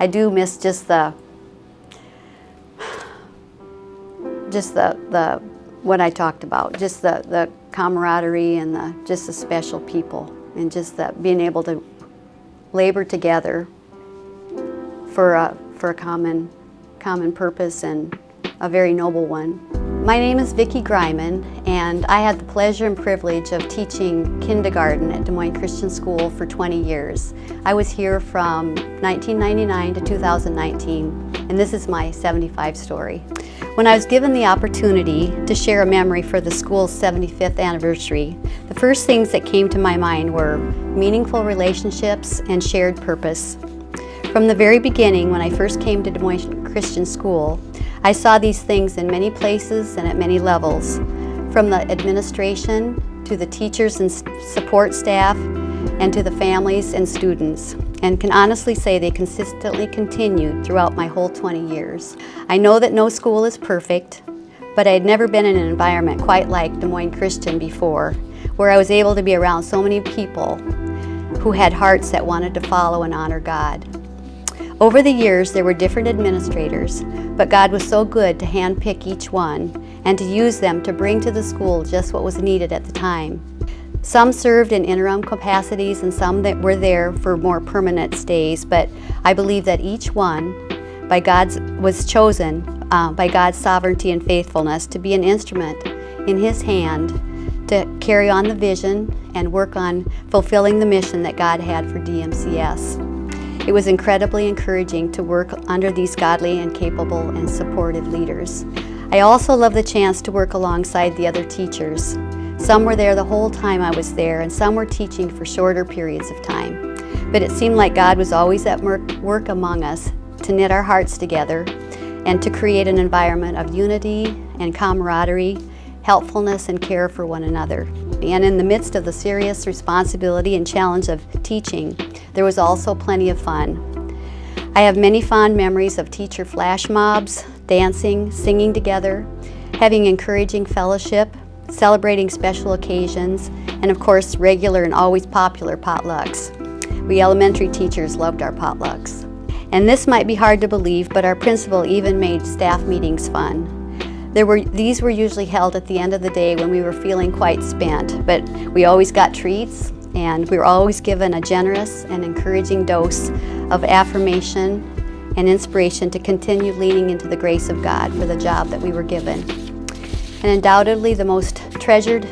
I do miss just the what I talked about, just the camaraderie and just the special people, and just that being able to labor together for a common purpose, and a very noble one. My name is Greiman, and I had the pleasure and privilege of teaching kindergarten at Des Moines Christian School for 20 years. I was here from 1999 to 2019, and this is my 75 story. When I was given the opportunity to share a memory for the school's 75th anniversary, the first things that came to my mind were meaningful relationships and shared purpose. From the very beginning, when I first came to Des Moines Christian School, I saw these things in many places and at many levels, from the administration to the teachers and support staff and to the families and students, and can honestly say they consistently continued throughout my whole 20 years. I know that no school is perfect, but I had never been in an environment quite like Des Moines Christian before, where I was able to be around so many people who had hearts that wanted to follow and honor God. Over the years, there were different administrators, but God was so good to handpick each one and to use them to bring to the school just what was needed at the time. Some served in interim capacities and some that were there for more permanent stays, but I believe that each one was chosen by God's sovereignty and faithfulness to be an instrument in His hand to carry on the vision and work on fulfilling the mission that God had for DMCS. It was incredibly encouraging to work under these godly and capable and supportive leaders. I also love the chance to work alongside the other teachers. Some were there the whole time I was there, and some were teaching for shorter periods of time. But it seemed like God was always at work among us to knit our hearts together and to create an environment of unity and camaraderie, helpfulness and care for one another. And in the midst of the serious responsibility and challenge of teaching, there was also plenty of fun. I have many fond memories of teacher flash mobs, dancing, singing together, having encouraging fellowship, celebrating special occasions, and of course regular and always popular potlucks. We elementary teachers loved our potlucks. And this might be hard to believe, but our principal even made staff meetings fun. These were usually held at the end of the day when we were feeling quite spent, but we always got treats, and we were always given a generous and encouraging dose of affirmation and inspiration to continue leaning into the grace of God for the job that we were given. And undoubtedly the most treasured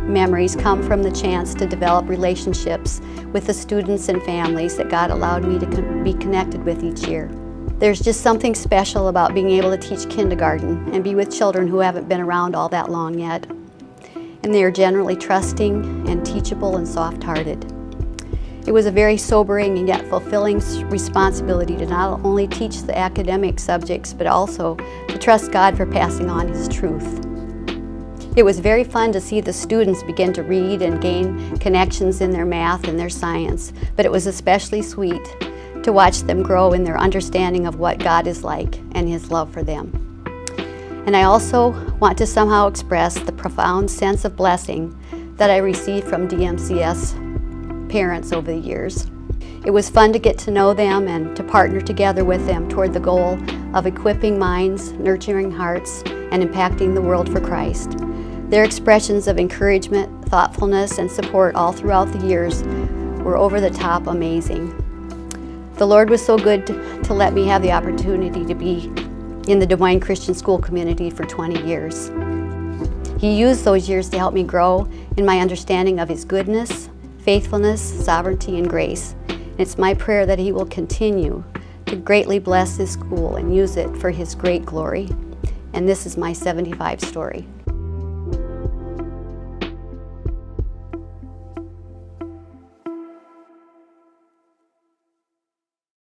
memories come from the chance to develop relationships with the students and families that God allowed me to be connected with each year. There's just something special about being able to teach kindergarten and be with children who haven't been around all that long yet. And they are generally trusting and teachable and soft-hearted. It was a very sobering and yet fulfilling responsibility to not only teach the academic subjects, but also to trust God for passing on His truth. It was very fun to see the students begin to read and gain connections in their math and their science, but it was especially sweet to watch them grow in their understanding of what God is like and His love for them. And I also want to somehow express the profound sense of blessing that I received from DMCS parents over the years. It was fun to get to know them and to partner together with them toward the goal of equipping minds, nurturing hearts, and impacting the world for Christ. Their expressions of encouragement, thoughtfulness, and support all throughout the years were over the top amazing. The Lord was so good to let me have the opportunity to be in the Des Moines Christian School community for 20 years. He used those years to help me grow in my understanding of His goodness, faithfulness, sovereignty, and grace. And it's my prayer that He will continue to greatly bless this school and use it for His great glory. And this is my 75 story.